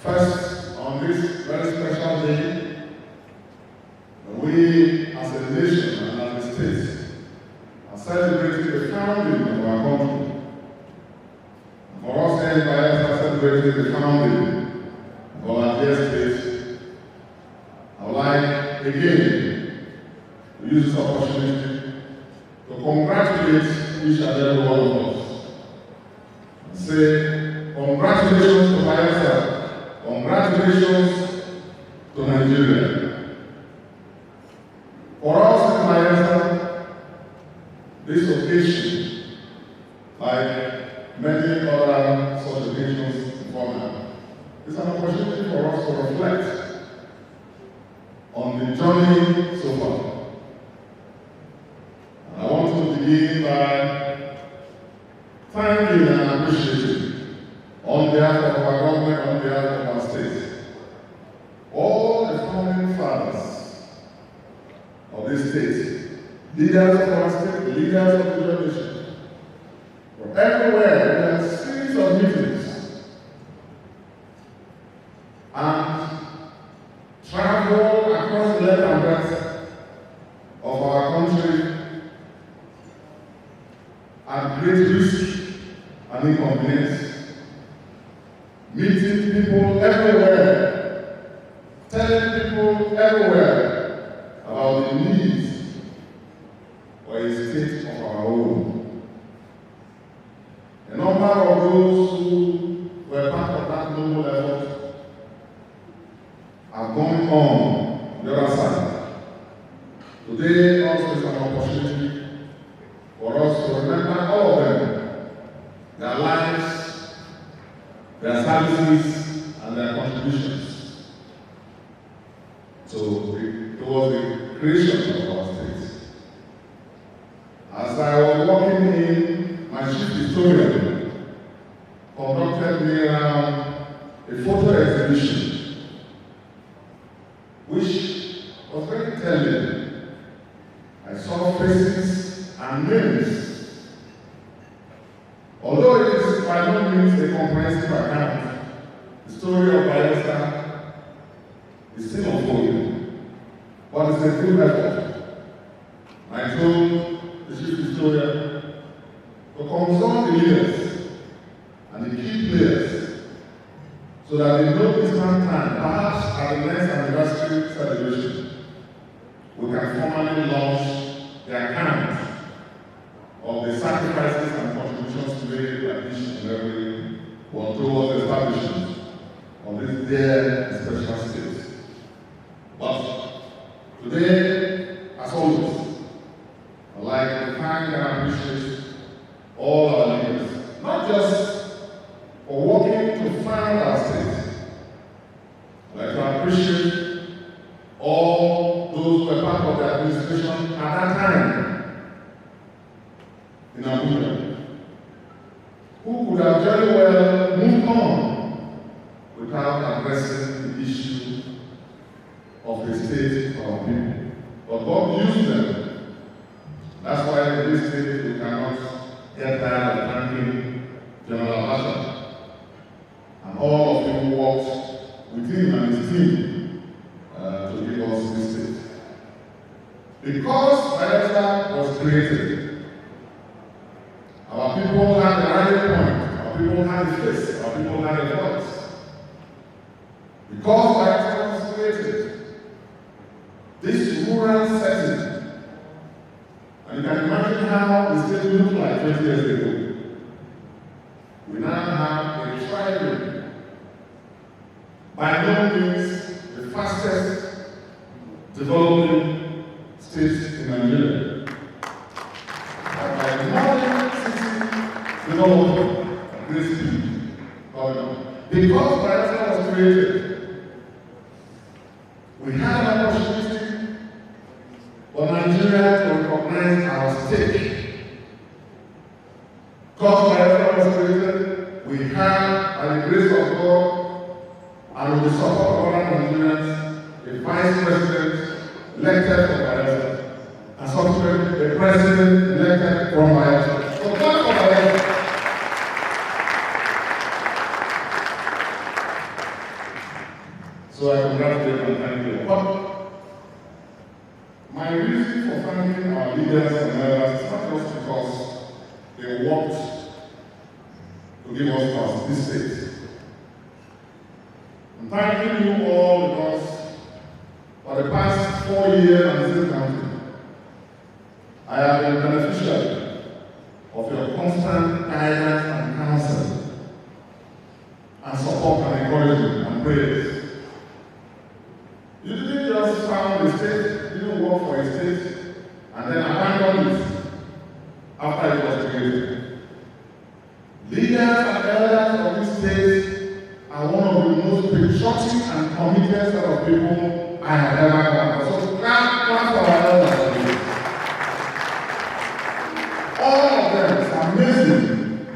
First, on this very special day, we as a nation and as a state are celebrating the founding of our country. And for us here in Bayelsa, celebrating the founding of our dear state, I would like again to use this opportunity to congratulate each and every one of us and say congratulations to Bayelsa. Congratulations to Nigeria. For us in Bayelsa, this occasion, like many other such occasions before now, is an opportunity for us to reflect on the journey so far. And I want to begin by thanking and appreciating on behalf of our government, on behalf of our state, all the founding fathers of this state, leaders of our state, leaders of the generation, from everywhere, we had a series of meetings and travel across the length and breadth of our country at great risk and inconvenience. Meeting people everywhere, telling people everywhere about the needs for a state of our own. A number of those who were part of that noble effort have gone on the other side. Today also is an opportunity for us to remember all of them, their lives, their services, and their contributions towards the creation of our state. As I was walking in, my chief historian conducted me around a photo exhibition, which was very telling. I saw faces and names. Although it is by no means a comprehensive account, the story of Bayelsa is still unfolding, but it's a good effort. I told the chief historian to consult the leaders and the key players so that in no distant time, perhaps at the next anniversary celebration, we can formally launch the account of the sacrifices and contributions made by each and every one towards the establishment of this dear and special state. But today, as always, I'd like to thank and appreciate all our leaders, not just for working to found our state. I'd like to appreciate all those who were part of the administration at that time in Abuja, who could have very well moved on without addressing the issue of the state of our people. But God used them. That's why in this state we cannot get tired of thanking General Hassan and all of you who worked with him and his team to give us this state. Because Bayelsa was created, our people had a rallying point, our people had a face, our people had a voice. Because Bayelsa was created, this rural setting, and you can imagine how the state looked like 20 years ago. We now have a thriving, by no means the fastest developing state in Nigeria. And by modern city development at great speed. Because Bayelsa was created, we had an opportunity for Nigeria to recognize our stake. Because Bayelsa was created, we have, by the grace of God and with the support of other Nigerians, a vice president elected from Bayelsa, and subsequently a president elected from Bayelsa. So clap for Bayelsa. So I congratulate and thank you. But my reason for thanking our leaders and elders is not just because they worked to give us this state. I'm thanking you all because for the past 4 years and still counting, I have been beneficiary of your constant guidance and counsel, and support and encouragement and prayers. You didn't just found a state, didn't work for a state, and then abandon it after it was created. Leaders and elders of this state are one of the most patriotic and committed set of people I have ever come across. So clap for our elders. All of them is amazing.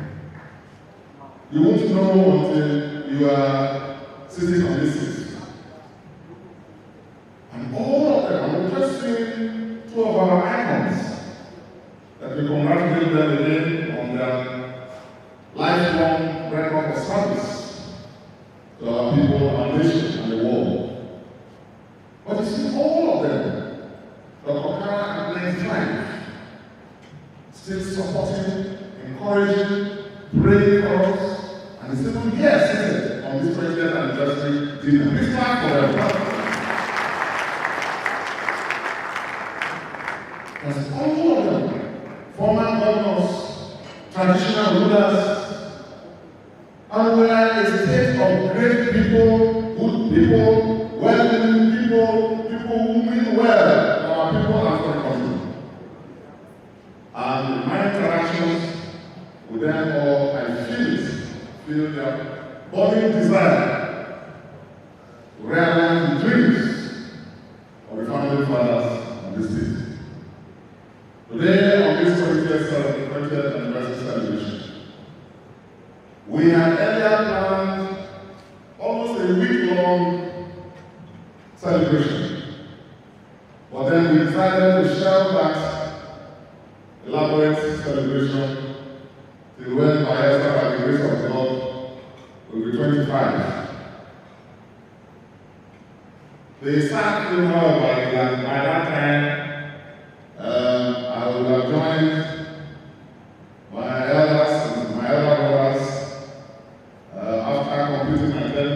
You won't know until you are sitting on this seat. And all of them, I will just say 2 of our icons that we congratulate them again on their lifelong record of service to our people, our nation, and the world. But you see, all of them, Dr. Kara at 95, still supporting, encouraging, praying for us, and it's even here seated on this 20th anniversary dinner. Please clap for them. Because all of them, former governors, traditional rulers, and we are a state of great people, good people, well-meaning people, people who mean well for our people and for the country. And in my interactions with them all, I feel their burning desire to realize the dreams of the founding fathers of this state. Today, on this 20th anniversary celebration, we had earlier planned almost a week-long celebration, but then we decided to shelve that elaborate celebration till when Bayelsa, by the grace of God, will be 25. They started, however, that by that time, I would have joined my elders and my elder brothers after completing my term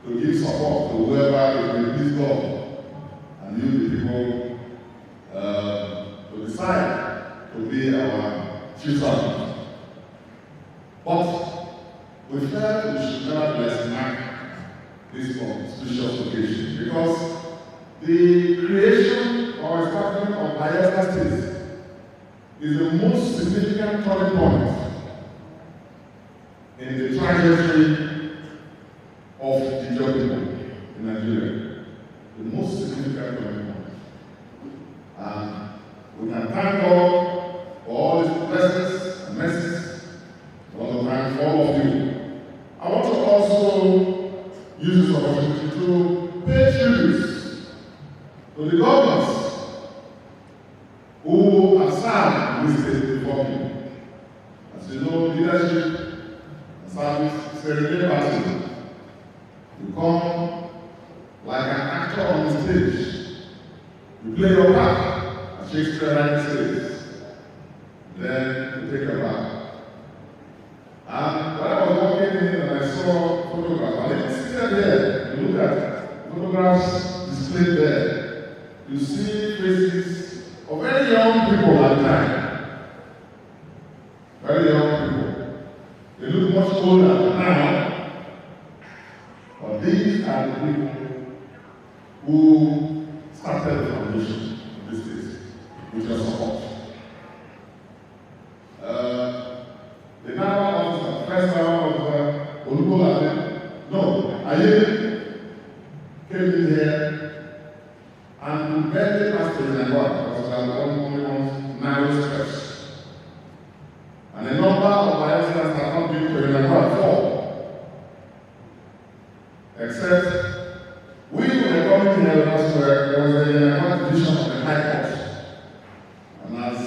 to give support to whoever it may please God and you, the people, to decide to be our chief servant. But we felt we should nevertheless mark this auspicious occasion because the creation or establishment of Bayelsa State is the most significant turning point in the trajectory of the people in Nigeria. The most significant turning point. And we can thank God for all His blessings and mercies. I want to thank all of you. I want to also use this opportunity to pay tribute to the governors who have served this state before me. As you know, leadership and service is very liberty. You come like an actor on the stage. You play your part, as Shakespeare says. Then you take your part. And when I was walking in and I saw photographs, and it's seated there, you look at photographs displayed there. You see faces of very young people at the time. Very young people. They look much older now. But these are the people who started the foundation of this state with your support. The number of first officer, Aye came in here and begged us to remember because we are only one narrow stretch. And a number of Bayelsans have not been to remember before. Except we were coming here elsewhere, there was a division of the High Court. And as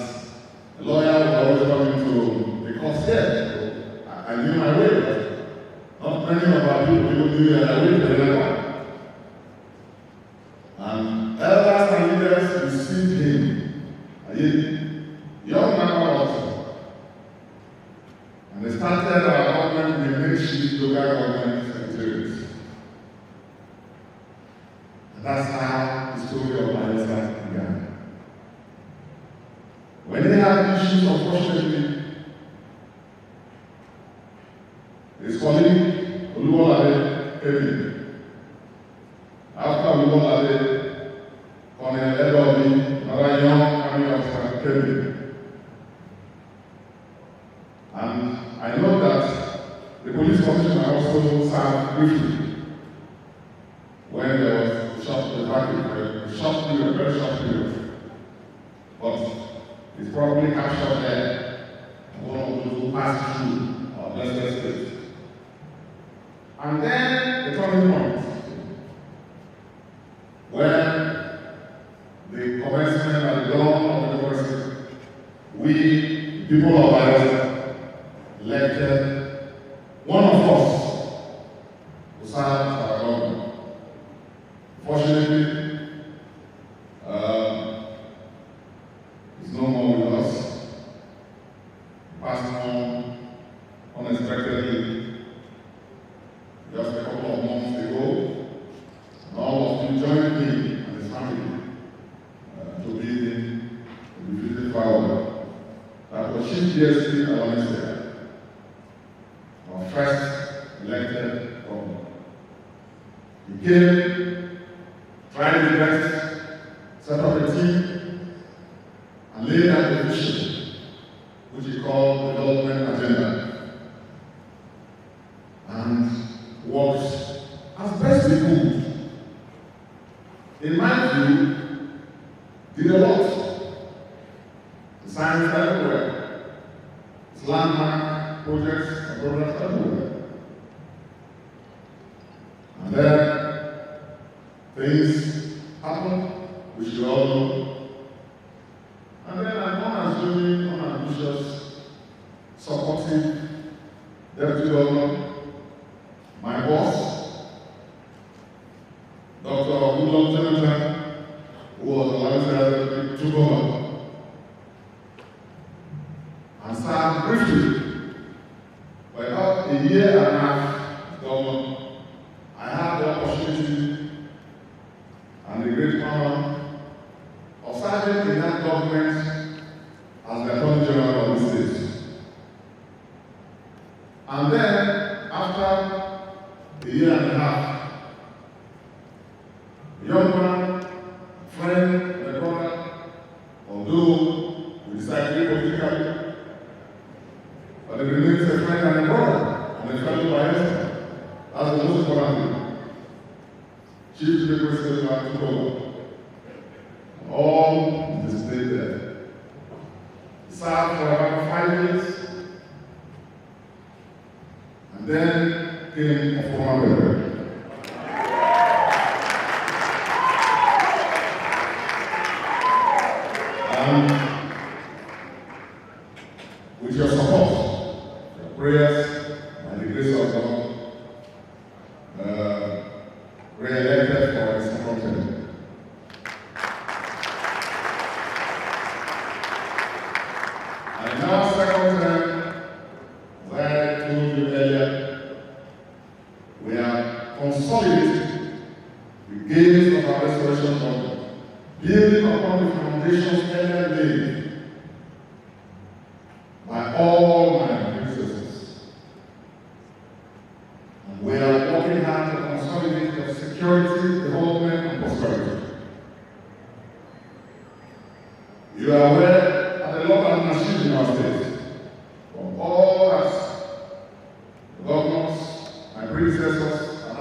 a lawyer was always coming to the court here, I knew my way. Not many of our people knew their way to remember. local government secretaries. And that's how the story of Bayelsa began. When they had issues, unfortunately, his colleague, Oluwolade, came in. After Oluwolade, Colonel Edobi, another young army officer, came in. And I know that the police commissioner also served briefly when there was a short period, a very short period. But it's probably captured there, one of those who passed through our Bayelsa State. And then the turning point, when the commencement at the dawn of the democracy, we, people of Bayelsa, elected one of us to serve as our government. Fortunately, he's no more with us. He passed on unexpectedly just a couple of months ago. And all of you joined me and his family to be visited forward. That was Chief DSP Alonso, our first elected governor. He came, tried his best, set up a team, and laid out a vision, which he called the development agenda, and worked as best he could. In my view, did a lot. The science everywhere. It's landmark projects and programs everywhere. And then things happen, which you all know. And then I'm unassuming, unambitious, supportive deputy governor, my boss, Dr. Jonathan, who was the last to governor, and served briefly for about a year and a half as governor. I had the opportunity and the great honor of serving in that government as the Attorney General of the state. And then, after a year and a half, a young man, friend, and a brother, although we disagree politically, but he remains a friend and a brother, and a fellow Bayelsa. That's the most important thing. Chief Secretary took over. All the state there. He served for about 5 years, and then came a former president. With your support, your prayers, and the grace of God, re-elected for a second term. And now, second term, as I told you earlier, we are consolidating the gains of our restoration government, building upon the foundations earlier laid by all my predecessors. And we are working hard to consolidate the security, development, and prosperity. You are aware that a lot of machines in our state, from all that the governors, my predecessors, and I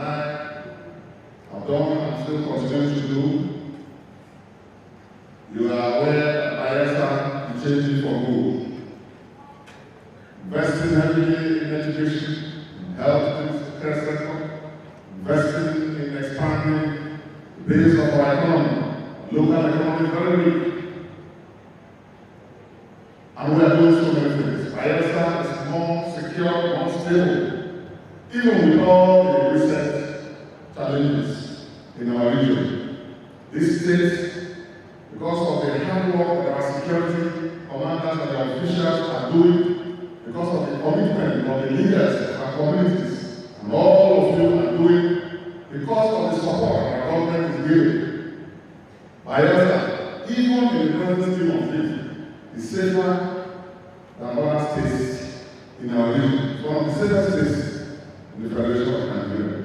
have done and still continue to do. You are aware that Bayelsa is changing for good. Investing heavily in education, in health and care sector, investing in expanding the base of our economy, local economy very weak. And we are doing so many things. Bayelsa is more secure, more stable, even with all the recent challenges in our region. This state, because of the hard work that our security commanders and the officials are doing, because of the commitment of the leaders of our communities, safer than other states in our region. It's one of the safest states in the Federation of Nigeria.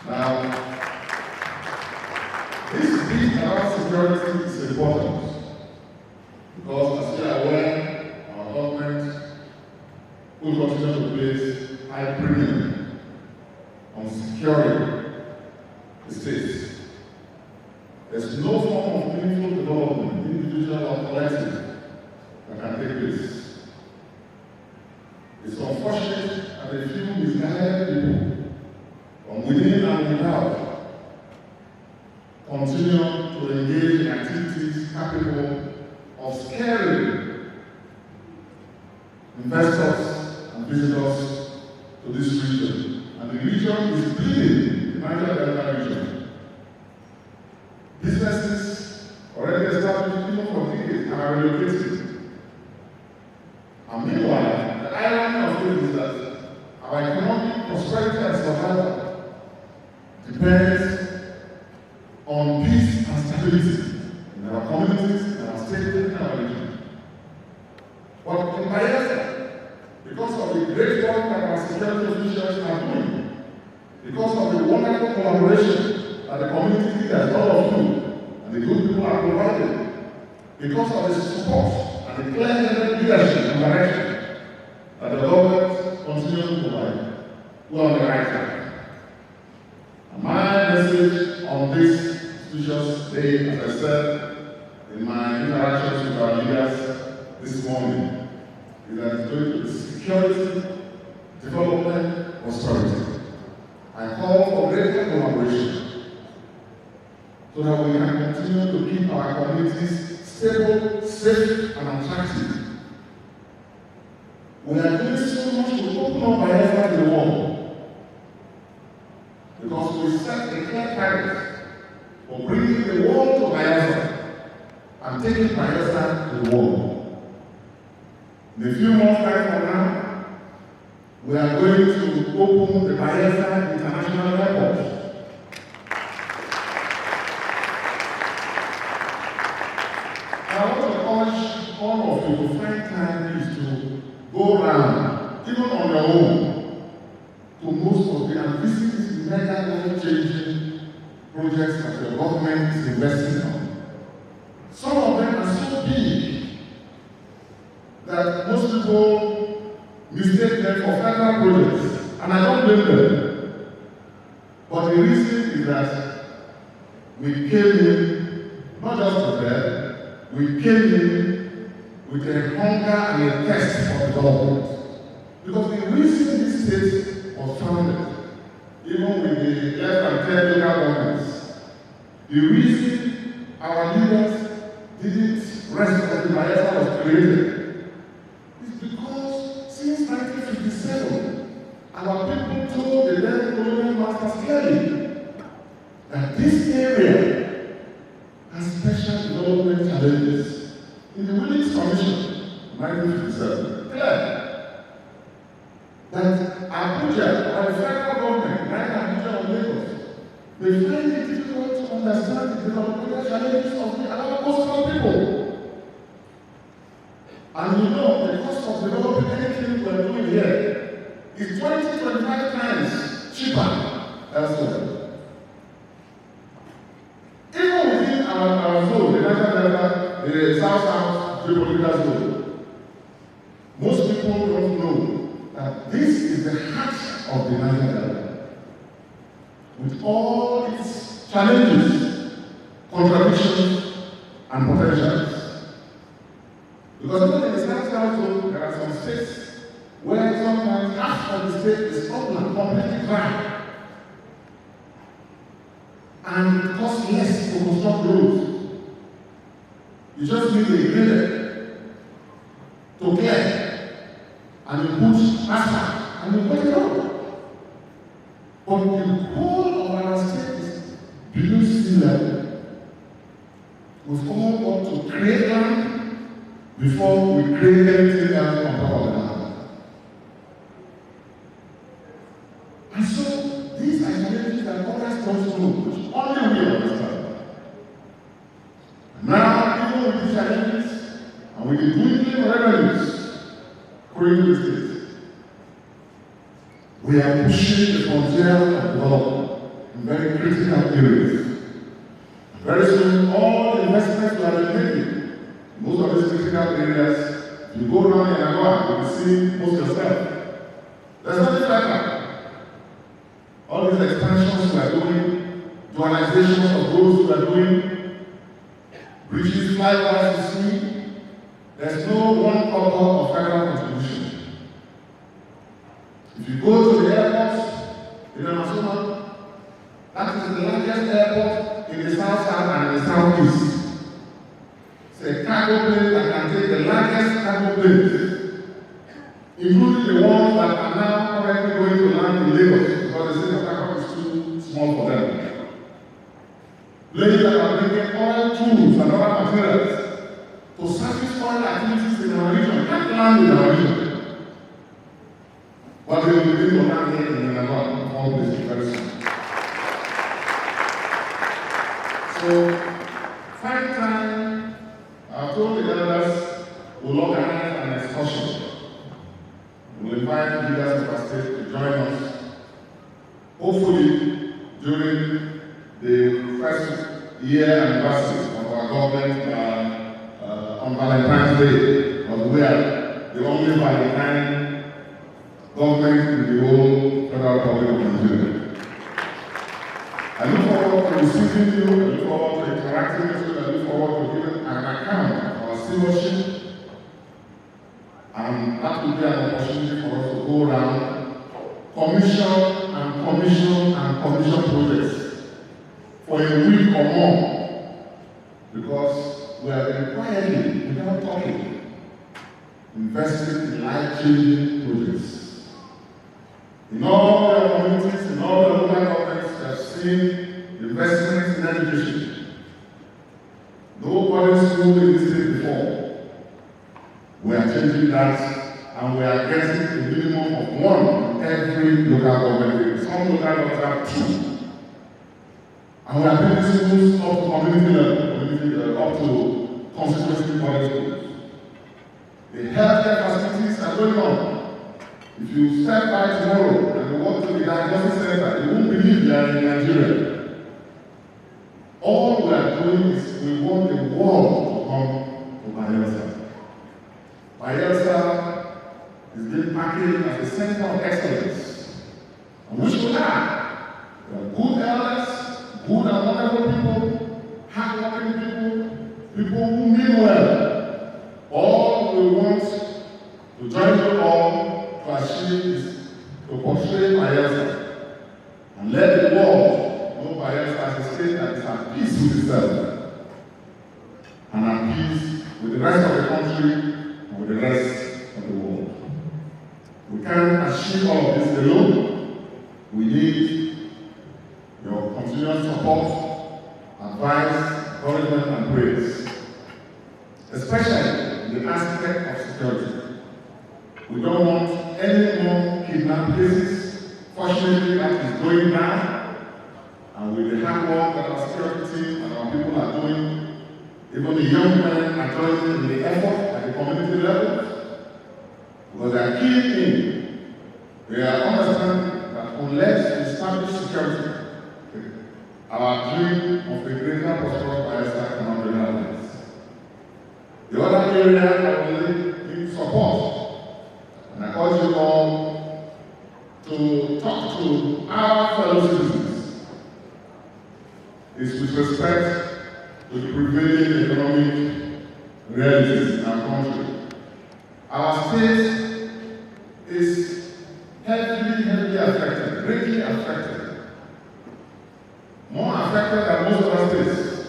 Now, this bit about security is important because, as you are aware, our government will continue to place high premium on securing the states. There's no form of meaningful development, individual or collective, that can take place. It's unfortunate that a few misguided people from within and without continue to engage in activities capable of scaring investors and visitors to this region. And the region is bleeding, the Niger Delta region. Businesses already established even for decades are relocated. And meanwhile, the irony of it is that our economic prosperity and survival depends on peace and stability in our communities, in our state, and in our region. But in Bayelsa, because of the great work that our security officials are doing, because of the wonderful collaboration that the community leaders, all of you, and the good people are providing, because of the support and the clear-headed leadership and direction that the government continues to provide, we're on the right track. And my message on this auspicious day, as I said in my interactions with our leaders this morning, is that it's going to be security, development, prosperity. I call for greater collaboration so that we can continue to keep our communities stable, safe, and attractive. We are doing so much to open up Bayelsa to the world because we set a clear target for bringing the world to Bayelsa and taking Bayelsa to the world. In a few months time from now, we are going to open the Bayelsa International Airport. I want to urge all of you to find time to go around, even on your own, to most of the and visit these mega life-changing projects that the government is investing on. Some of them are so big that most people mistake them for federal projects, and I don't blame them. But the reason is that we came in not just to bed, we came in with a hunger and a thirst for development. Because the reason this state was founded, even with the less than 10 local governments, the reason our leaders didn't rest until Bayelsa was created is because since 1957, our people told the then colonial masters clearly that this area has special development challenges. In the Willits Commission, 1957, clear that Abuja, or the federal government, like Abuja or Lagos, they find it difficult to understand the developmental challenges of our coastal people. And you know, the cost of developing anything we're doing here is 20-25 times cheaper elsewhere. Even within our zone, the Niger Delta, the South geopolitical zone, most people don't know that this is the heart of the Niger Delta. With all its challenges, contradictions, and potentials. Because even in the South zone, there are some states where sometimes half of the state is upland, completely dry. And it costs less to construct roads. You just need a grader to clear, and you put asphalt, and you put it up. But the whole of our state is below sea level. We've all got to create land before we create anything else on top of the land. And so these are challenges that others don't know, which only we understand. Now, even with these challenges, and we the dwindling revenues according to the state, we are pushing the frontier of development in very critical areas. Very soon, all the investments we have been making, most of these critical areas, you go around in Angola, you will see most yourself. There's nothing like that. All these expansions we are doing, dualizations of roads we are doing, bridges, flyovers you see, there's no one copper of federal contribution. If you go to the airport in Amazon, that is the largest airport in the south and the southeast. It's a cargo plane that can take the largest cargo planes, including the ones that are now currently going to land in Lagos because the state of Africa is too small for them. Planes that are bringing oil tools and other materials to service oil activities in our region can't land in our region. But they will begin to land here in Angola, all this very soon. So, find time, I've told the elders we'll organize an excursion. We'll invite leaders of our state to join us. Hopefully, during the first year anniversary of our government on Valentine's Day, was where the only Valentine government in the whole Federal Republic of Nigeria. I look forward to receiving you, I look forward to interacting with you, I look forward to giving an account of our stewardship. And that will be an opportunity for us to go around, commission projects for a week or more. Because we have been quietly, without talking, investing in life-changing projects. In all the communities, in all the local governments, we have seen investments in education. No public school in this state before. We are changing that, and we are getting a minimum of one in every local government. Some local governments have two. And we are building schools up to community level, up to constituency public schools. The healthcare facilities are going on. If you step by tomorrow and you walk to the diagnosis center, you won't believe you are in Nigeria. All we are doing is we want the world to come to Bayelsa. Bayelsa is being packaged as a center of excellence, and which we are. We are good elders, good and wonderful people, hardworking people who mean well. All we want to join you all to achieve is to portray Bayelsa and let the world know Bayelsa as a state that is at peace with itself and at peace with the rest of the country and with the rest of the world. We can't achieve all of this alone. We need your continuous support, advice, encouragement, and praise, especially in the aspect of security. We don't want any more kidnapped cases. Fortunately, that is going down, and with the hard work that our security team and our people are doing, even the young men are joining in the effort at the community level, because they are keying in. They are understanding that unless we establish security, our dream of a greater prosperous Bayelsa cannot be realized. The other area I will need support, and I urge you all to talk to our fellow citizens, is with respect to the prevailing economic realities in our country. Our state is heavily affected, greatly affected. More affected than most of our states,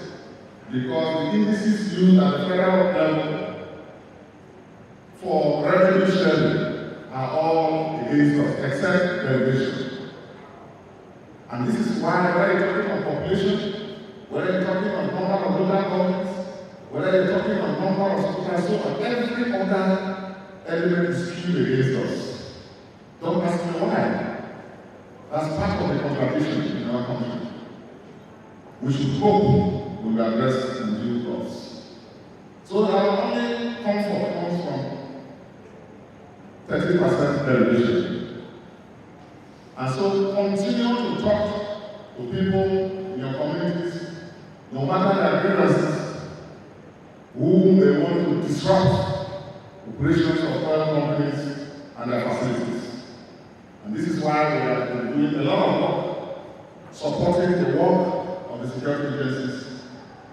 because the indices used at the federal level for revenue sharing are all against us, except derivation. And this is why, whether you're talking on population, whether you're talking on number of local governments, whether you're talking on number of schools, so on, every other element is skewed against us. Don't ask me why. That's part of the contradiction in our country. We should hope will be addressed in due course. So our only comfort comes from 30% derivation. And so continue to talk to people in your communities, no matter their grievances, whom they want to disrupt operations of oil companies and their facilities. And this is why we have been doing a lot of work supporting the work of the security agencies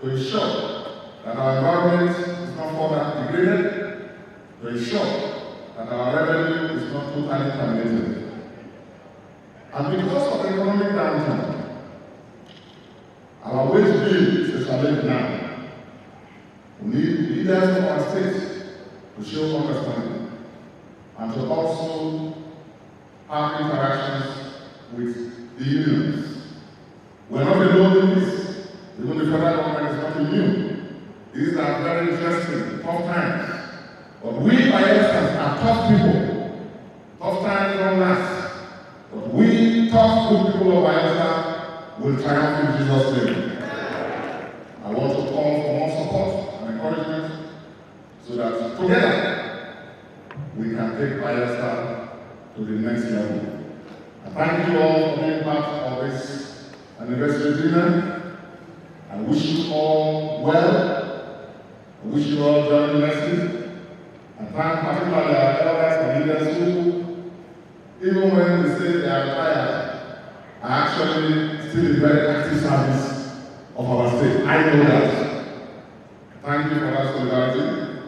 to ensure that our environment is not further degraded, to ensure that our revenue is not totally terminated. And because of the economic downturn, our wage bill is a challenge now. We need leaders of our state to show understanding and to also have interactions with the unions. We're not alone in this. Even the federal government is not immune. These are very interesting, tough times. But we Bayelsans are tough people. Tough times don't last. But we tough good people of Bayelsa will triumph in Jesus' name. I want to call for more support and encouragement so that together we can take Bayelsa to the next level. I thank you all for being part of this anniversary dinner. I wish you all well. I wish you all journey blessings. I thank particularly our elders and leaders who, even when they say they are tired, are actually still in very active service of our state. I know that. Thank you for that solidarity.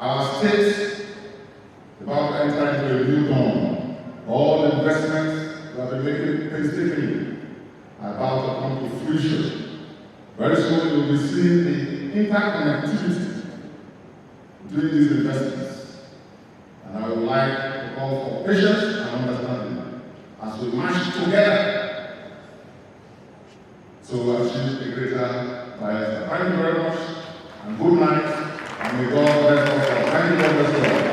Our state is about to enter into a new dawn. All the investments we have been making painstakingly are about to come to fruition. Very soon you will be seeing the interconnectivity between these investments. And I would like to call for patience and understanding as we march together to achieve a greater Bayelsa. Thank you very much, and good night, and may God bless us all. Thank you, God bless you all.